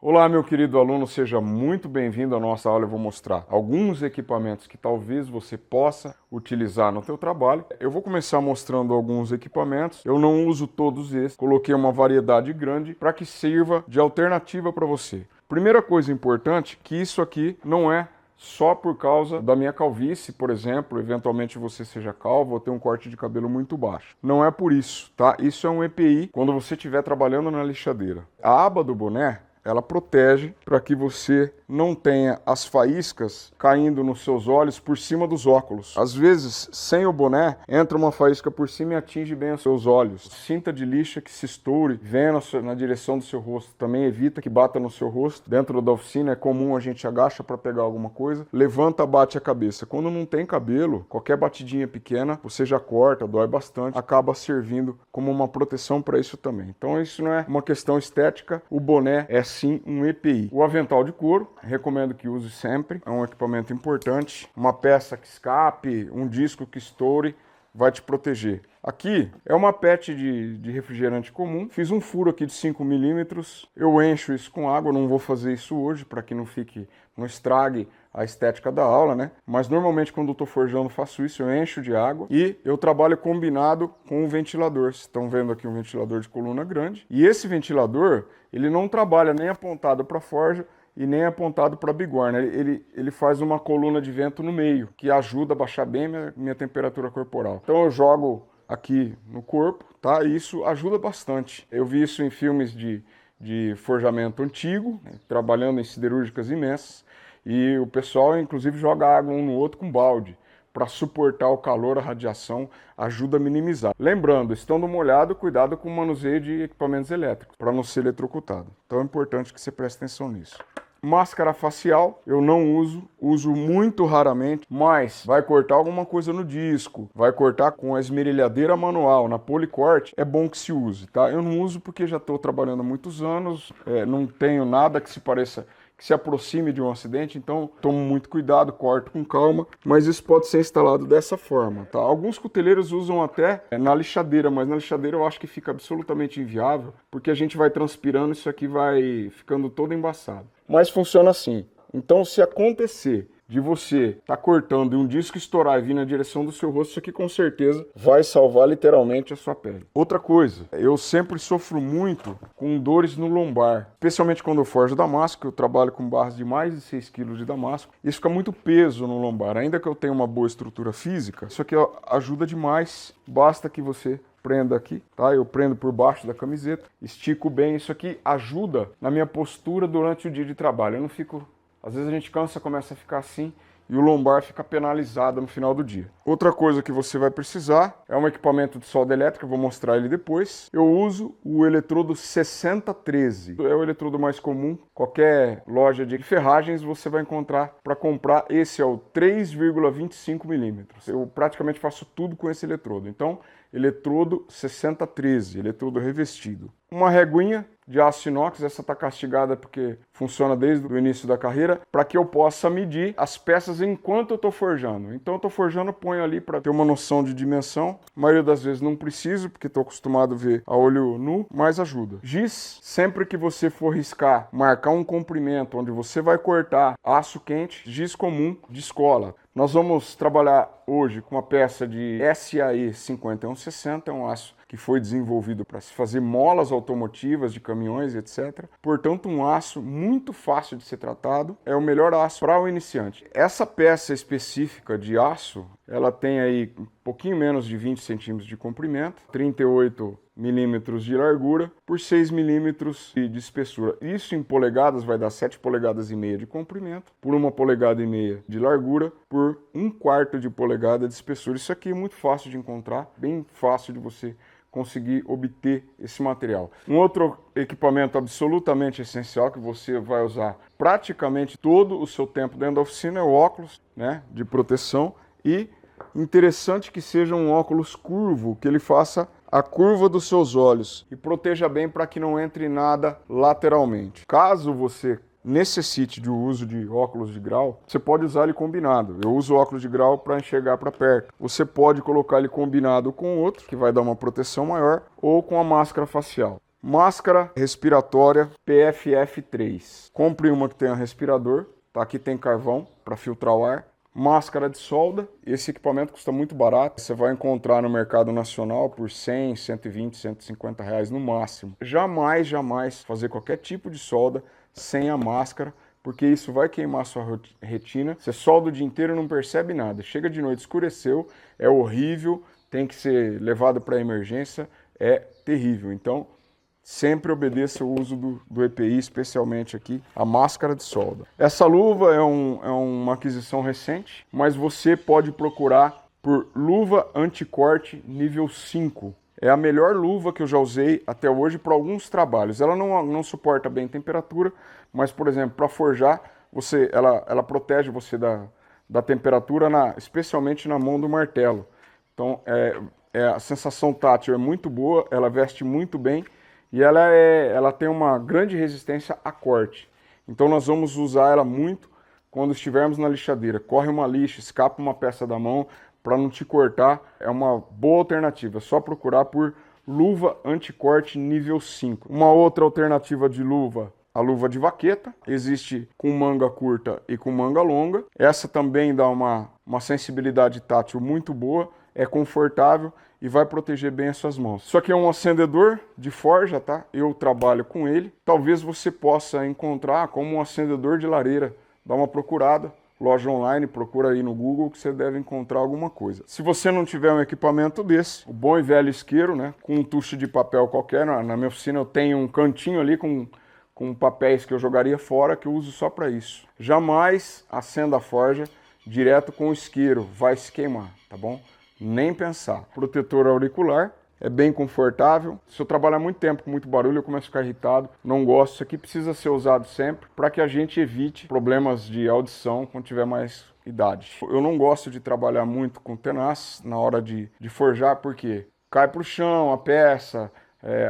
Olá, meu querido aluno, seja muito bem-vindo à nossa aula. Eu vou mostrar alguns equipamentos que talvez você possa utilizar no teu trabalho. Eu vou começar mostrando alguns equipamentos. Eu não uso todos esses, coloquei uma variedade grande para que sirva de alternativa para você. Primeira coisa importante, que isso aqui não é só por causa da minha calvície, por exemplo, eventualmente você seja calvo ou tem um corte de cabelo muito baixo. Não é por isso, tá? Isso é um EPI quando você estiver trabalhando na lixadeira. A aba do boné, ela protege para que você não tenha as faíscas caindo nos seus olhos por cima dos óculos. Às vezes, sem o boné, entra uma faísca por cima e atinge bem os seus olhos. Cinta de lixa que se estoure, venha na direção do seu rosto. Também evita que bata no seu rosto. Dentro da oficina é comum a gente agacha para pegar alguma coisa, levanta, bate a cabeça. Quando não tem cabelo, qualquer batidinha pequena, você já corta, dói bastante, acaba servindo como uma proteção para isso também. Então isso não é uma questão estética, o boné é sim um EPI. O avental de couro, recomendo que use sempre, é um equipamento importante. Uma peça que escape, um disco que estoure, vai te proteger. Aqui é uma PET de refrigerante comum, fiz um furo aqui de 5 milímetros, eu encho isso com água, não vou fazer isso hoje para que não estrague a estética da aula, né? Mas normalmente quando eu estou forjando faço isso, eu encho de água e eu trabalho combinado com o ventilador. Vocês estão vendo aqui um ventilador de coluna grande e esse ventilador, ele não trabalha nem apontado para a forja e nem apontado para a bigorna. Ele faz uma coluna de vento no meio, que ajuda a baixar bem minha temperatura corporal. Então eu jogo aqui no corpo, tá? E isso ajuda bastante. Eu vi isso em filmes de forjamento antigo, né? Trabalhando em siderúrgicas imensas, e o pessoal inclusive joga água um no outro com balde, para suportar o calor, a radiação, ajuda a minimizar. Lembrando, estando molhado, cuidado com o manuseio de equipamentos elétricos, para não ser eletrocutado. Então é importante que você preste atenção nisso. Máscara facial eu não uso muito raramente, mas vai cortar alguma coisa no disco, vai cortar com a esmerilhadeira manual, na policorte, é bom que se use, tá? Eu não uso porque já estou trabalhando há muitos anos, não tenho nada que se aproxime de um acidente, então tomo muito cuidado, corto com calma, mas isso pode ser instalado dessa forma, tá? Alguns cuteleiros usam até na lixadeira, mas na lixadeira eu acho que fica absolutamente inviável, porque a gente vai transpirando, isso aqui vai ficando todo embaçado. Mas funciona assim. Então, se acontecer de você estar cortando e um disco estourar e vir na direção do seu rosto, isso aqui com certeza vai salvar literalmente a sua pele. Outra coisa, eu sempre sofro muito com dores no lombar, especialmente quando eu forjo damasco, eu trabalho com barras de mais de 6 kg de damasco, isso fica muito peso no lombar, ainda que eu tenha uma boa estrutura física, isso aqui ajuda demais, basta que você prenda aqui, tá? Eu prendo por baixo da camiseta, estico bem, isso aqui ajuda na minha postura durante o dia de trabalho, eu não fico... Às vezes a gente cansa, começa a ficar assim e o lombar fica penalizado no final do dia. Outra coisa que você vai precisar é um equipamento de solda elétrica, vou mostrar ele depois. Eu uso o eletrodo 6013, é o eletrodo mais comum. Qualquer loja de ferragens você vai encontrar para comprar. Esse é o 3,25 milímetros. Eu praticamente faço tudo com esse eletrodo. Então, eletrodo 6013, eletrodo revestido. Uma reguinha de aço inox, essa está castigada porque funciona desde o início da carreira, para que eu possa medir as peças enquanto eu estou forjando. Então eu estou forjando, ponho ali para ter uma noção de dimensão. A maioria das vezes não preciso, porque estou acostumado a ver a olho nu, mas ajuda. Giz, sempre que você for riscar, marcar um comprimento onde você vai cortar aço quente, giz comum de escola. Nós vamos trabalhar hoje com uma peça de SAE 5160, é um aço que foi desenvolvido para se fazer molas automotivas de caminhões, etc. Portanto, um aço muito fácil de ser tratado, é o melhor aço para o iniciante. Essa peça específica de aço, ela tem aí um pouquinho menos de 20 centímetros de comprimento, 38 milímetros de largura por 6 milímetros de espessura. Isso em polegadas vai dar 7 polegadas e meia de comprimento, por 1,5 polegada de largura, por 1/4 de polegada de espessura. Isso aqui é muito fácil de encontrar, bem fácil de você conseguir obter esse material. Um outro equipamento absolutamente essencial que você vai usar praticamente todo o seu tempo dentro da oficina é o óculos, né, de proteção, e interessante que seja um óculos curvo, que ele faça a curva dos seus olhos e proteja bem para que não entre nada lateralmente. Caso você necessite do uso de óculos de grau, você pode usar ele combinado. Eu uso óculos de grau para enxergar para perto. Você pode colocar ele combinado com outro, que vai dar uma proteção maior, ou com a máscara facial. Máscara respiratória PFF3. Compre uma que tenha respirador, tá? Aqui tem carvão para filtrar o ar. Máscara de solda. Esse equipamento custa muito barato. Você vai encontrar no mercado nacional por 100, 120, 150 reais no máximo. Jamais fazer qualquer tipo de solda sem a máscara, porque isso vai queimar sua retina. Você solda o dia inteiro e não percebe nada. Chega de noite, escureceu, é horrível, tem que ser levado para emergência, é terrível. Então, sempre obedeça o uso do EPI, especialmente aqui a máscara de solda. Essa luva é uma aquisição recente, mas você pode procurar por luva anticorte nível 5. É a melhor luva que eu já usei até hoje para alguns trabalhos. Ela não suporta bem temperatura, mas, por exemplo, para forjar, ela protege você da temperatura, especialmente na mão do martelo. Então, a sensação tátil é muito boa, ela veste muito bem e ela tem uma grande resistência a corte. Então, nós vamos usar ela muito quando estivermos na lixadeira. Corre uma lixa, escapa uma peça da mão, para não te cortar, é uma boa alternativa. É só procurar por luva anticorte nível 5. Uma outra alternativa de luva, a luva de vaqueta. Existe com manga curta e com manga longa. Essa também dá uma sensibilidade tátil muito boa, é confortável e vai proteger bem as suas mãos. Isso aqui é um acendedor de forja, tá? Eu trabalho com ele. Talvez você possa encontrar como um acendedor de lareira. Dá uma procurada. Loja online, procura aí no Google que você deve encontrar alguma coisa. Se você não tiver um equipamento desse, o bom e velho isqueiro, né, com um tucho de papel qualquer, na minha oficina eu tenho um cantinho ali com papéis que eu jogaria fora, que eu uso só para isso. Jamais acenda a forja direto com o isqueiro, vai se queimar, tá bom? Nem pensar. Protetor auricular. É bem confortável. Se eu trabalhar muito tempo com muito barulho, eu começo a ficar irritado. Não gosto. Isso aqui precisa ser usado sempre para que a gente evite problemas de audição quando tiver mais idade. Eu não gosto de trabalhar muito com tenaz na hora de forjar, porque cai para o chão a peça,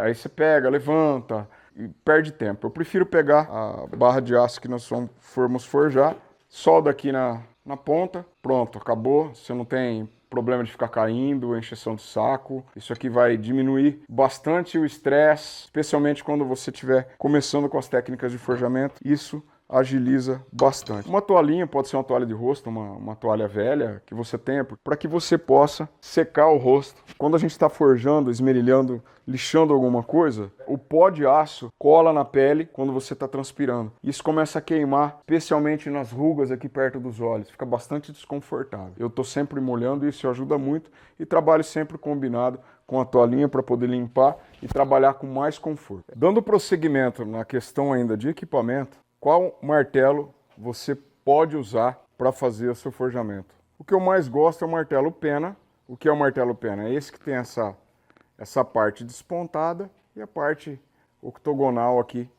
aí você pega, levanta e perde tempo. Eu prefiro pegar a barra de aço que nós formos forjar, solda aqui na ponta, pronto, acabou. Você não tem problema de ficar caindo, encheção de saco. Isso aqui vai diminuir bastante o estresse, especialmente quando você estiver começando com as técnicas de forjamento. Isso agiliza bastante. Uma toalhinha, pode ser uma toalha de rosto, uma toalha velha que você tenha, para que você possa secar o rosto. Quando a gente está forjando, esmerilhando, lixando alguma coisa, o pó de aço cola na pele quando você está transpirando. Isso começa a queimar, especialmente nas rugas aqui perto dos olhos. Fica bastante desconfortável. Eu estou sempre molhando, isso ajuda muito e trabalho sempre combinado com a toalhinha para poder limpar e trabalhar com mais conforto. Dando prosseguimento na questão ainda de equipamento, qual martelo você pode usar para fazer o seu forjamento? O que eu mais gosto é o martelo pena. O que é o martelo pena? É esse que tem essa parte despontada e a parte octogonal aqui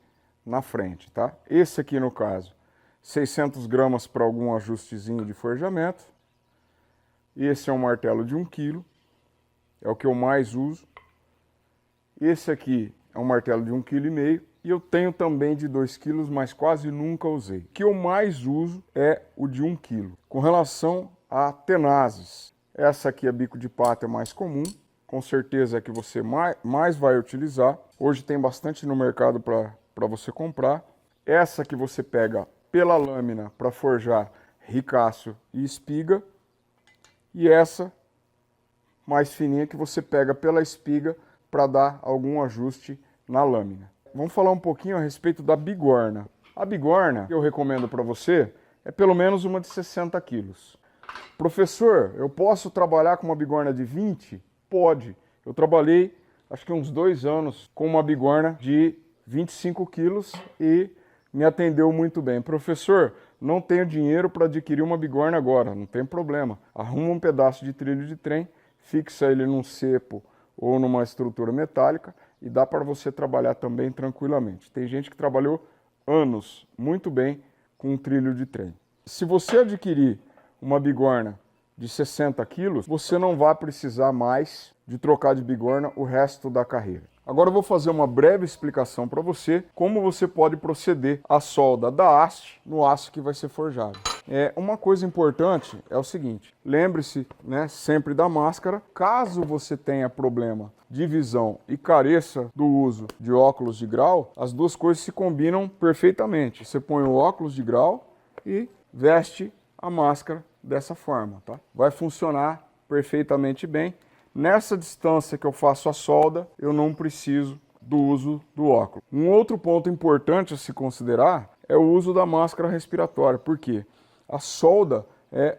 na frente, tá? Esse aqui, no caso, 600 gramas para algum ajustezinho de forjamento. Esse é um martelo de 1 kg, é o que eu mais uso. Esse aqui é um martelo de 1,5 kg. E eu tenho também de 2 kg, mas quase nunca usei. O que eu mais uso é o de 1 kg. Com relação a tenazes, essa aqui é bico de pata, é mais comum. Com certeza é que você mais vai utilizar. Hoje tem bastante no mercado para você comprar. Essa que você pega pela lâmina para forjar ricáceo e espiga. E essa mais fininha que você pega pela espiga para dar algum ajuste na lâmina. Vamos falar um pouquinho a respeito da bigorna. A bigorna que eu recomendo para você é pelo menos uma de 60 quilos. Professor, eu posso trabalhar com uma bigorna de 20? Pode. Eu trabalhei, acho que uns 2 anos, com uma bigorna de 25 quilos e me atendeu muito bem. Professor, não tenho dinheiro para adquirir uma bigorna agora. Não tem problema. Arruma um pedaço de trilho de trem, fixa ele num cepo ou numa estrutura metálica e dá para você trabalhar também tranquilamente. Tem gente que trabalhou anos muito bem com um trilho de trem. Se você adquirir uma bigorna de 60 quilos, você não vai precisar mais de trocar de bigorna o resto da carreira. Agora eu vou fazer uma breve explicação para você como você pode proceder à solda da haste no aço que vai ser forjado. Uma coisa importante é o seguinte, lembre-se, né, sempre da máscara. Caso você tenha problema de visão e careça do uso de óculos de grau, as duas coisas se combinam perfeitamente. Você põe o óculos de grau e veste a máscara dessa forma, tá? Vai funcionar perfeitamente bem. Nessa distância que eu faço a solda, eu não preciso do uso do óculos. Um outro ponto importante a se considerar é o uso da máscara respiratória. Por quê? A solda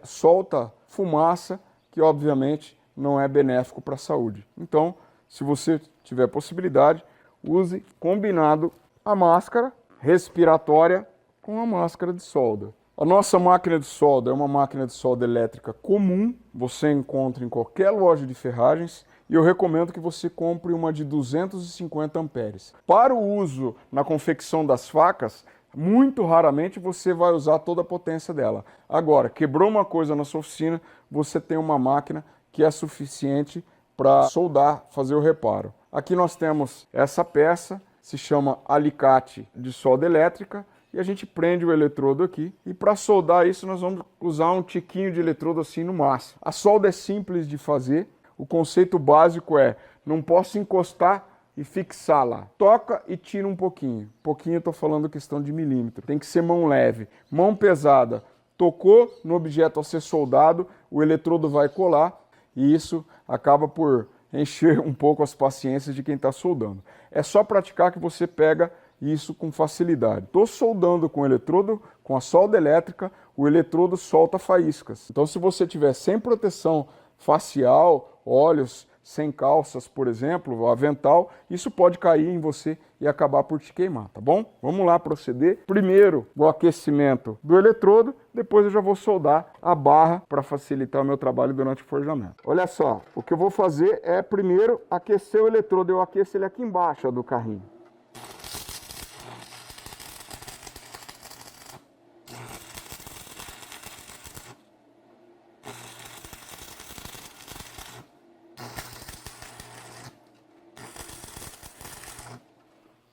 solta fumaça, que obviamente não é benéfico para a saúde. Então, se você tiver possibilidade, use combinado a máscara respiratória com a máscara de solda. A nossa máquina de solda é uma máquina de solda elétrica comum, você encontra em qualquer loja de ferragens, e eu recomendo que você compre uma de 250 amperes. Para o uso na confecção das facas, muito raramente você vai usar toda a potência dela. Agora, quebrou uma coisa na sua oficina, você tem uma máquina que é suficiente para soldar, fazer o reparo. Aqui nós temos essa peça, se chama alicate de solda elétrica, e a gente prende o eletrodo aqui. E para soldar isso nós vamos usar um tiquinho de eletrodo assim no máximo. A solda é simples de fazer, o conceito básico é, não posso encostar e fixar lá. Toca e tira um pouquinho. Pouquinho eu estou falando questão de milímetro. Tem que ser mão leve. Mão pesada. Tocou no objeto a ser soldado, o eletrodo vai colar e isso acaba por encher um pouco as paciências de quem está soldando. É só praticar que você pega isso com facilidade. Estou soldando com o eletrodo, com a solda elétrica, o eletrodo solta faíscas. Então se você tiver sem proteção facial, olhos, sem calças, por exemplo, avental, isso pode cair em você e acabar por te queimar, tá bom? Vamos lá proceder. Primeiro, o aquecimento do eletrodo, depois eu já vou soldar a barra para facilitar o meu trabalho durante o forjamento. Olha só, o que eu vou fazer é primeiro aquecer o eletrodo. Eu aqueço ele aqui embaixo do carrinho.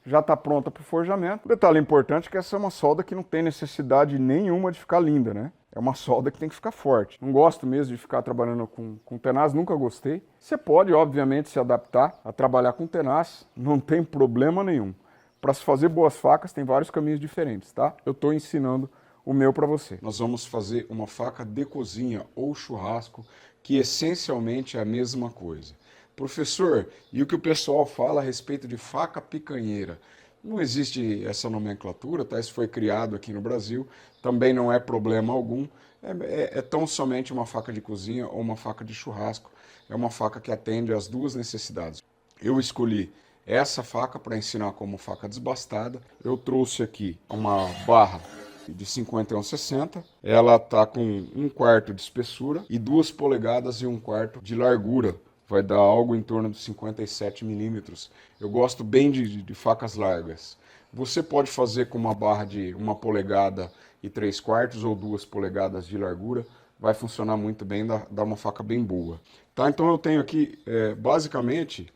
Já está pronta para o forjamento. Detalhe importante é que essa é uma solda que não tem necessidade nenhuma de ficar linda, né? É uma solda que tem que ficar forte. Não gosto mesmo de ficar trabalhando com tenaz, nunca gostei. Você pode, obviamente, se adaptar a trabalhar com tenaz, não tem problema nenhum. Para se fazer boas facas tem vários caminhos diferentes, tá? Eu estou ensinando o meu para você. Nós vamos fazer uma faca de cozinha ou churrasco, que essencialmente é a mesma coisa. Professor, e o que o pessoal fala a respeito de faca picanheira? Não existe essa nomenclatura, tá? Isso foi criado aqui no Brasil, também não é problema algum. É tão somente uma faca de cozinha ou uma faca de churrasco. É uma faca que atende às duas necessidades. Eu escolhi essa faca para ensinar como faca desbastada. Eu trouxe aqui uma barra de 51/60. Ela está com 1/4 de espessura e 2 polegadas e 1/4 de largura. Vai dar algo em torno de 57 milímetros. Eu gosto bem de facas largas. Você pode fazer com uma barra de 1 polegada e 3/4 ou 2 polegadas de largura. Vai funcionar muito bem, dá uma faca bem boa. Tá? Então eu tenho aqui, basicamente,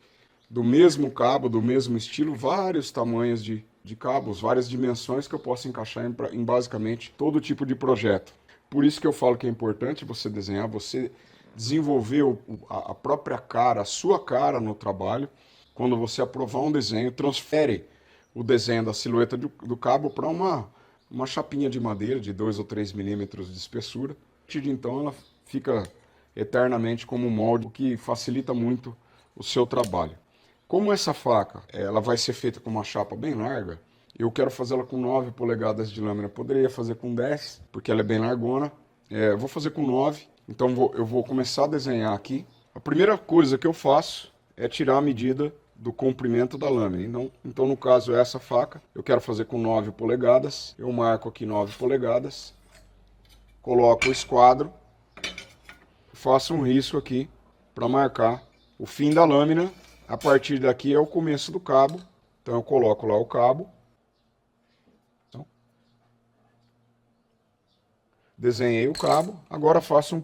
do mesmo cabo, do mesmo estilo, vários tamanhos de cabos, várias dimensões que eu posso encaixar em basicamente todo tipo de projeto. Por isso que eu falo que é importante você desenhar, você desenvolver a própria cara, a sua cara no trabalho. Quando você aprovar um desenho, transfere o desenho da silhueta do cabo para uma chapinha de madeira de 2 ou 3 milímetros de espessura. A partir de então ela fica eternamente como um molde, o que facilita muito o seu trabalho. Como essa faca ela vai ser feita com uma chapa bem larga, eu quero fazê-la com 9 polegadas de lâmina. Poderia fazer com 10, porque ela é bem largona. Eu vou fazer com 9. Então eu vou começar a desenhar aqui. A primeira coisa que eu faço é tirar a medida do comprimento da lâmina. Então no caso essa faca, eu quero fazer com 9 polegadas. Eu marco aqui 9 polegadas. Coloco o esquadro. Faço um risco aqui para marcar o fim da lâmina. A partir daqui é o começo do cabo. Então eu coloco lá o cabo. Desenhei o cabo, agora faço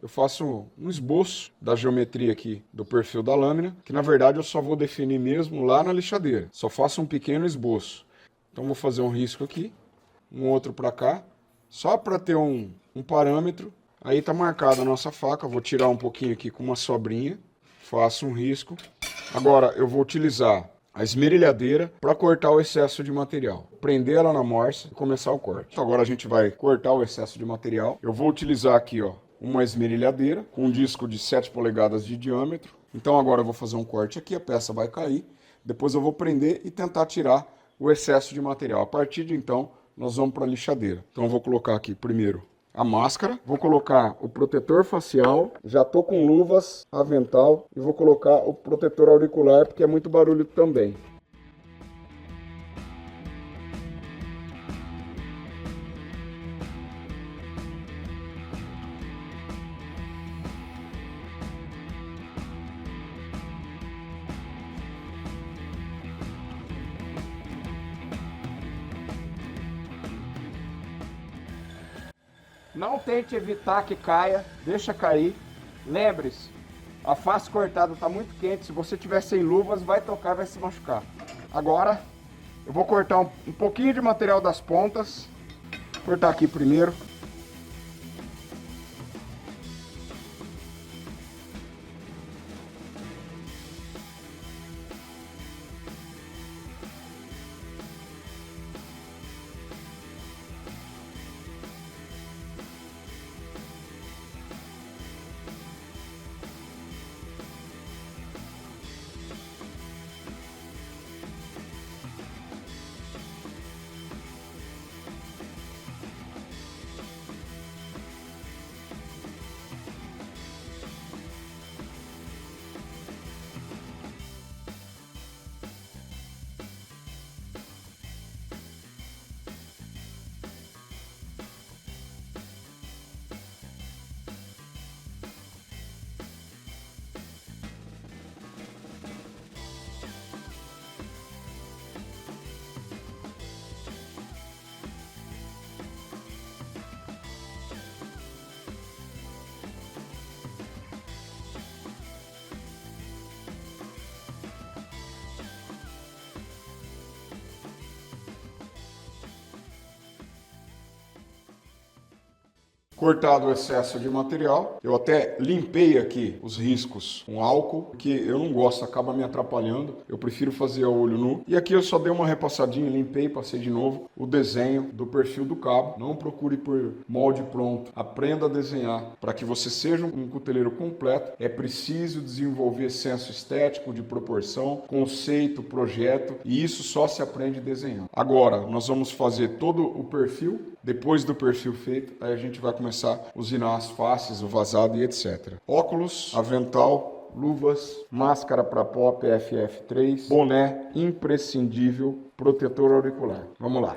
eu faço um esboço da geometria aqui do perfil da lâmina, que na verdade eu só vou definir mesmo lá na lixadeira, só faço um pequeno esboço. Então vou fazer um risco aqui, um outro para cá, Só para ter um parâmetro. Aí tá marcada a nossa faca. Eu vou tirar um pouquinho aqui com uma sobrinha. Faço um risco. Agora eu vou utilizar a esmerilhadeira para cortar o excesso de material. Prender ela na morsa e começar o corte. Então, agora a gente vai cortar o excesso de material. Eu vou utilizar aqui, ó, uma esmerilhadeira com um disco de 7 polegadas de diâmetro. Então agora eu vou fazer um corte aqui, a peça vai cair. Depois eu vou prender e tentar tirar o excesso de material. A partir de então, nós vamos para a lixadeira. Então eu vou colocar aqui primeiro a máscara, vou colocar o protetor facial, já tô com luvas, avental e vou colocar o protetor auricular porque é muito barulho também. Não tente evitar que caia, deixa cair. Lembre-se, a face cortada está muito quente, se você tiver sem luvas vai tocar, vai se machucar. Agora eu vou cortar um pouquinho de material das pontas, vou cortar aqui primeiro. Cortado o excesso de material, eu até limpei aqui os riscos com álcool, porque eu não gosto, acaba me atrapalhando, eu prefiro fazer a olho nu. E aqui eu só dei uma repassadinha, limpei, passei de novo o desenho do perfil do cabo. Não procure por molde pronto, aprenda a desenhar. Para que você seja um cuteleiro completo, é preciso desenvolver senso estético, de proporção, conceito, projeto, e isso só se aprende desenhando. Agora, nós vamos fazer todo o perfil. Depois do perfil feito, aí a gente vai começar a usinar as faces, o vazado e etc. Óculos, avental, luvas, máscara para pó PFF3, boné imprescindível, protetor auricular. Vamos lá.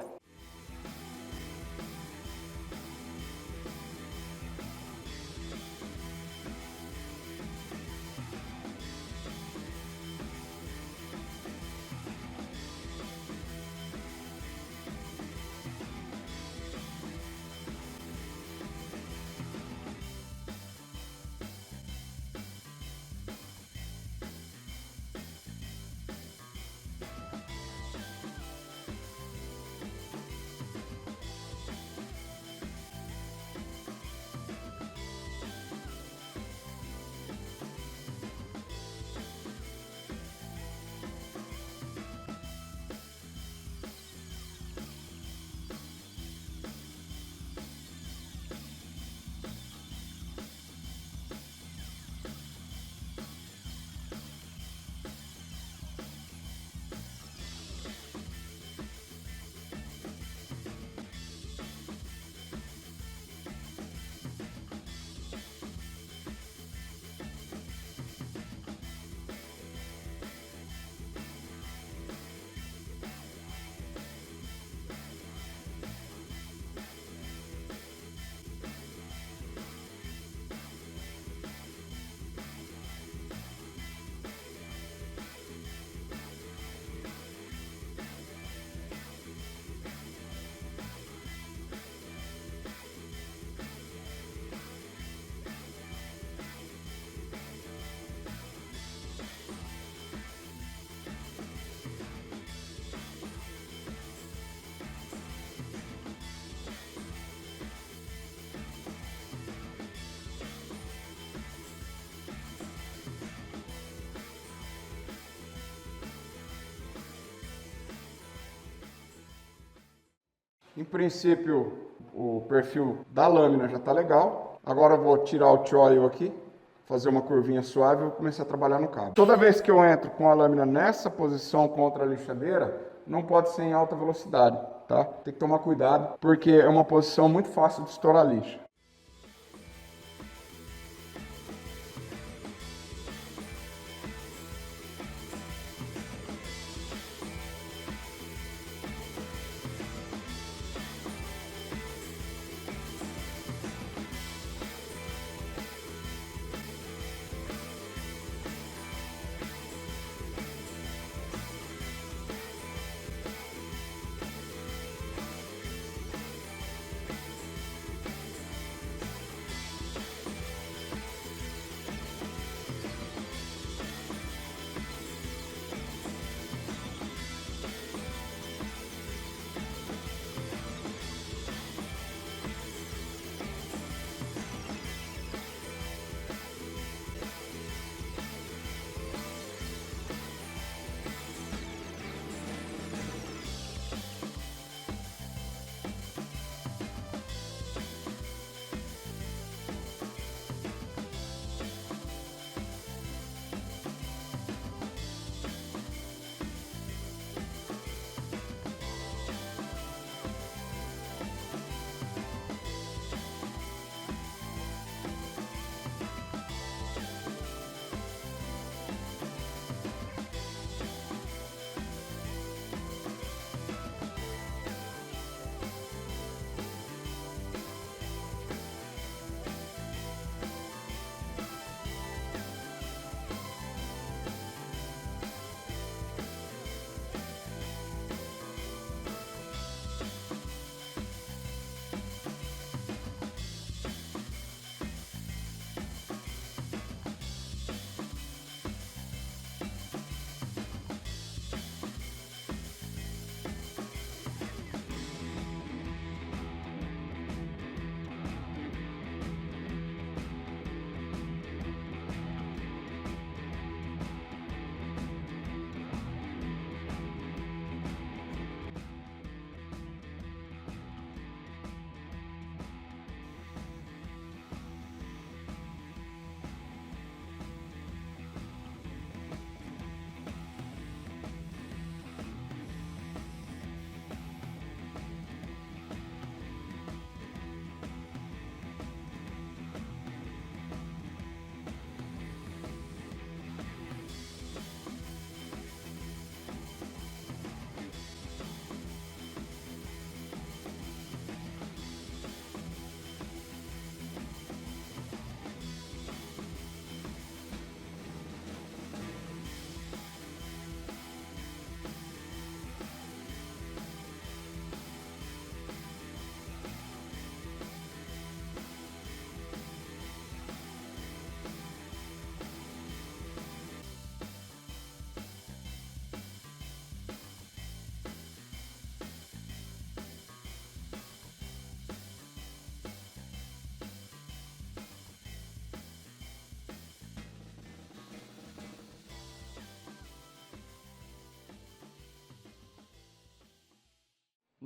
Em princípio, o perfil da lâmina já está legal. Agora eu vou tirar o choil aqui, fazer uma curvinha suave e vou começar a trabalhar no cabo. Toda vez que eu entro com a lâmina nessa posição contra a lixadeira, não pode ser em alta velocidade, tá? Tem que tomar cuidado, porque é uma posição muito fácil de estourar a lixa.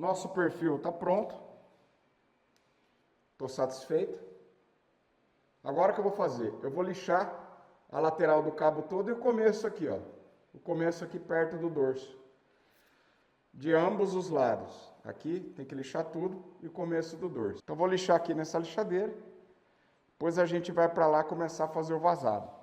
Nosso perfil está pronto. Estou satisfeito. Agora o que eu vou fazer? Eu vou lixar a lateral do cabo todo e o começo aqui, ó. O começo aqui perto do dorso. De ambos os lados. Aqui tem que lixar tudo e o começo do dorso. Então vou lixar aqui nessa lixadeira. Depois a gente vai para lá começar a fazer o vazado.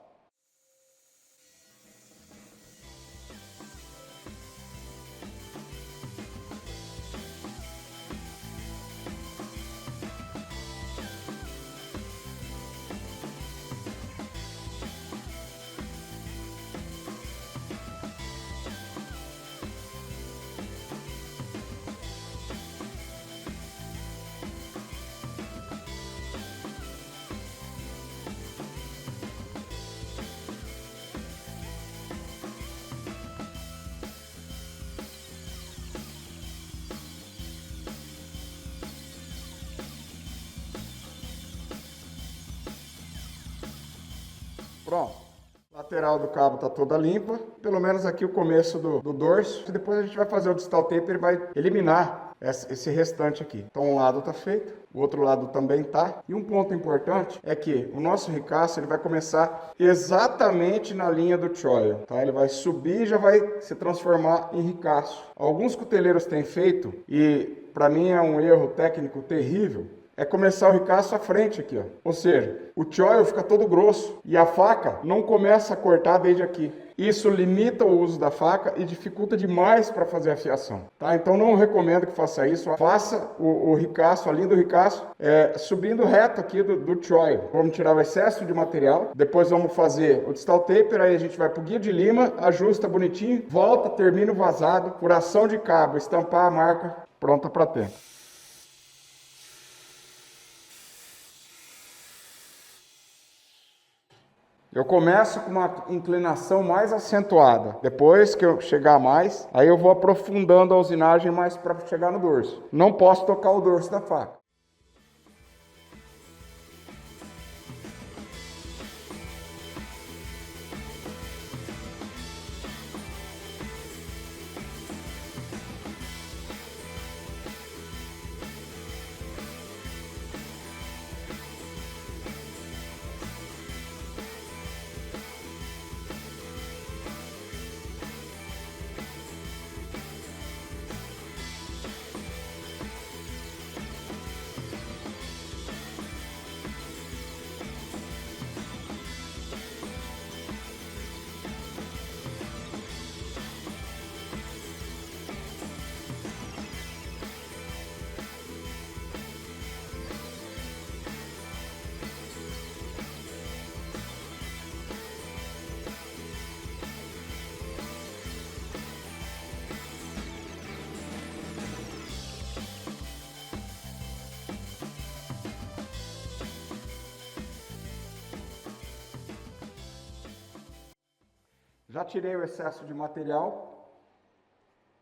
Pronto. Lateral do cabo está toda limpa. Pelo menos aqui o começo do dorso. Depois a gente vai fazer o distal tape, ele vai eliminar esse restante aqui. Então um lado está feito, o outro lado também está. E um ponto importante é que o nosso ricaço ele vai começar exatamente na linha do choil, tá? Ele vai subir e já vai se transformar em ricaço. Alguns cuteleiros têm feito, e para mim é um erro técnico terrível, é começar o ricaço à frente aqui, ó. Ou seja, o choil fica todo grosso e a faca não começa a cortar desde aqui. Isso limita o uso da faca e dificulta demais para fazer a fiação, tá? Então não recomendo que faça isso. Faça o ricaço, a linha do ricaço, subindo reto aqui do choil. Vamos tirar o excesso de material, depois vamos fazer o distal taper, aí a gente vai pro guia de lima, ajusta bonitinho, volta, termina o vazado, furação de cabo, estampar a marca, pronta para tempo. Eu começo com uma inclinação mais acentuada. Depois que eu chegar mais, aí eu vou aprofundando a usinagem mais para chegar no dorso. Não posso tocar o dorso da faca. Já tirei o excesso de material,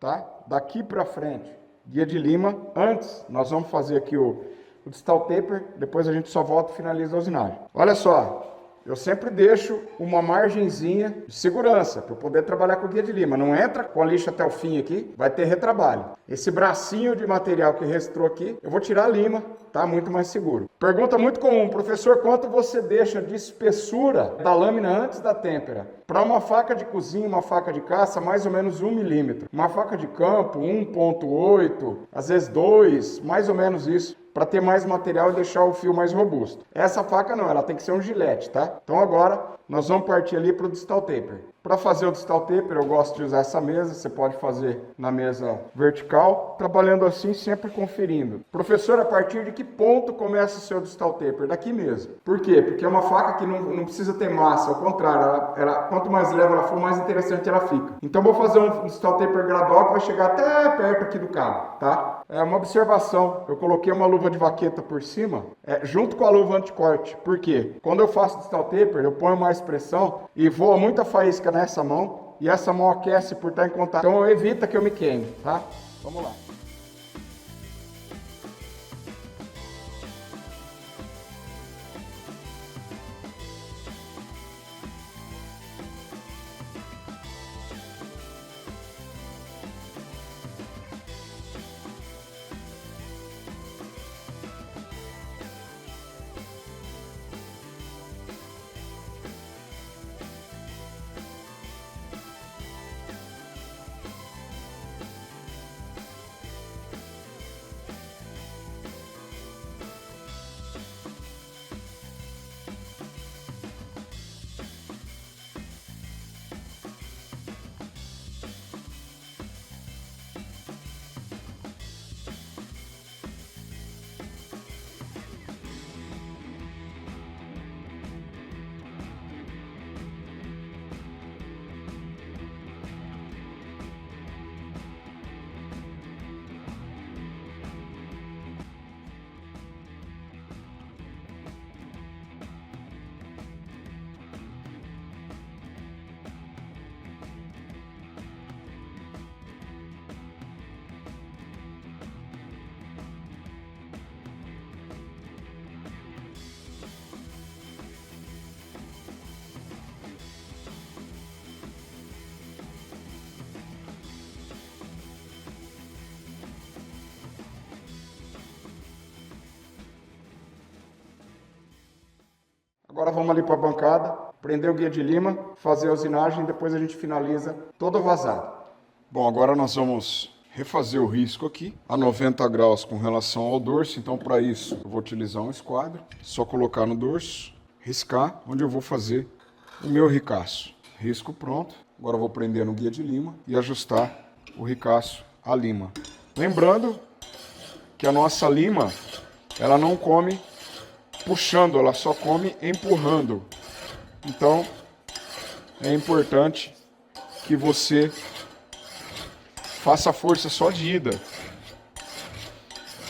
tá? Daqui para frente, guia de lima. Antes, nós vamos fazer aqui o distal taper, depois a gente só volta e finaliza a usinagem. Olha só, eu sempre deixo uma margenzinha de segurança para eu poder trabalhar com o guia de lima. Não entra com a lixa até o fim aqui, vai ter retrabalho. Esse bracinho de material que restou aqui, eu vou tirar a lima, tá? Muito mais seguro. Pergunta muito comum, professor, quanto você deixa de espessura da lâmina antes da têmpera? Para uma faca de cozinha, uma faca de caça, mais ou menos 1 milímetro. Uma faca de campo, 1,8, às vezes 2, mais ou menos isso, para ter mais material e deixar o fio mais robusto. Essa faca não, ela tem que ser um gilete, tá? Então agora nós vamos partir ali para o distal taper. Para fazer o distal taper, eu gosto de usar essa mesa, você pode fazer na mesa vertical, trabalhando assim, sempre conferindo. Professor, a partir de que ponto começa o seu distal taper? Daqui mesmo. Por quê? Porque é uma faca que não precisa ter massa, ao contrário, quanto mais leve ela for, mais interessante ela fica. Então vou fazer um distal taper gradual que vai chegar até perto aqui do cabo, tá? É uma observação, eu coloquei uma luva de vaqueta por cima, junto com a luva anticorte. Por quê? Quando eu faço distal taper, eu ponho mais pressão e voa muita faísca nessa mão, e essa mão aquece por estar em contato. Então evita que eu me queime, tá? Vamos lá. Agora vamos ali para a bancada, prender o guia de lima, fazer a usinagem e depois a gente finaliza todo o vazado. Bom, agora nós vamos refazer o risco aqui a 90 graus com relação ao dorso. Então, para isso, eu vou utilizar um esquadro, só colocar no dorso, riscar, onde eu vou fazer o meu ricaço. Risco pronto. Agora eu vou prender no guia de lima e ajustar o ricaço à lima. Lembrando que a nossa lima, ela não come puxando, ela só come empurrando. Então, é importante que você faça força só de ida.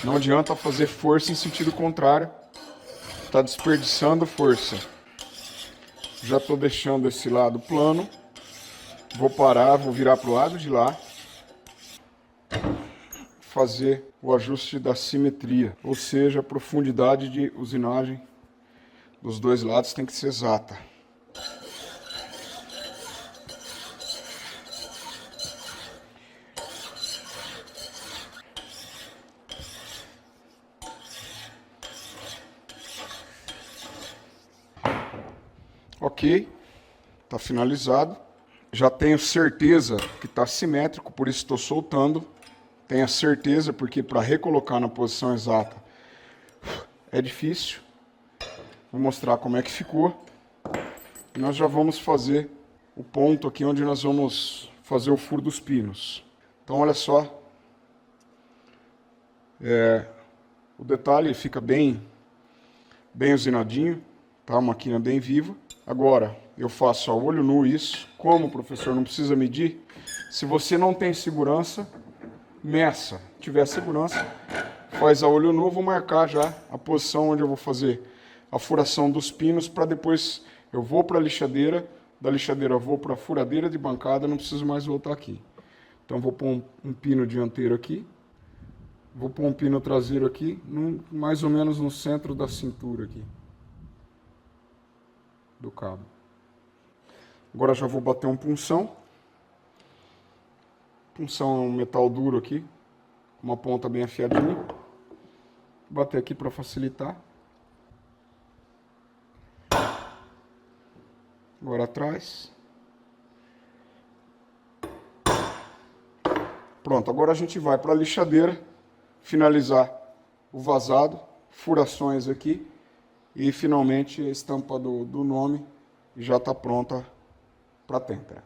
Não adianta fazer força em sentido contrário. Está desperdiçando força. Já estou deixando esse lado plano. Vou parar, vou virar para o lado de lá. Fazer o ajuste da simetria, ou seja, a profundidade de usinagem dos dois lados tem que ser exata. Ok, está finalizado. Já tenho certeza que está simétrico, por isso estou soltando. Tenha certeza, porque para recolocar na posição exata é difícil. Vou mostrar como é que ficou. E nós já vamos fazer o ponto aqui onde nós vamos fazer o furo dos pinos. Então olha só. O detalhe fica bem usinadinho, tá? A máquina bem viva. Agora eu faço a olho nu isso. Como o professor não precisa medir, se você não tem segurança, meça. Se tiver segurança, faz a olho nu. Vou marcar já a posição onde eu vou fazer a furação dos pinos, para depois eu vou para a lixadeira, da lixadeira eu vou para a furadeira de bancada, não preciso mais voltar aqui. Então vou pôr um pino dianteiro aqui, vou pôr um pino traseiro aqui, mais ou menos no centro da cintura aqui do cabo. Agora já vou bater um punção. Punção é um metal duro aqui, uma ponta bem afiadinha. Vou bater aqui para facilitar. Agora atrás. Pronto, agora a gente vai para a lixadeira, finalizar o vazado, furações aqui e finalmente a estampa do nome já está pronta para a têmpera.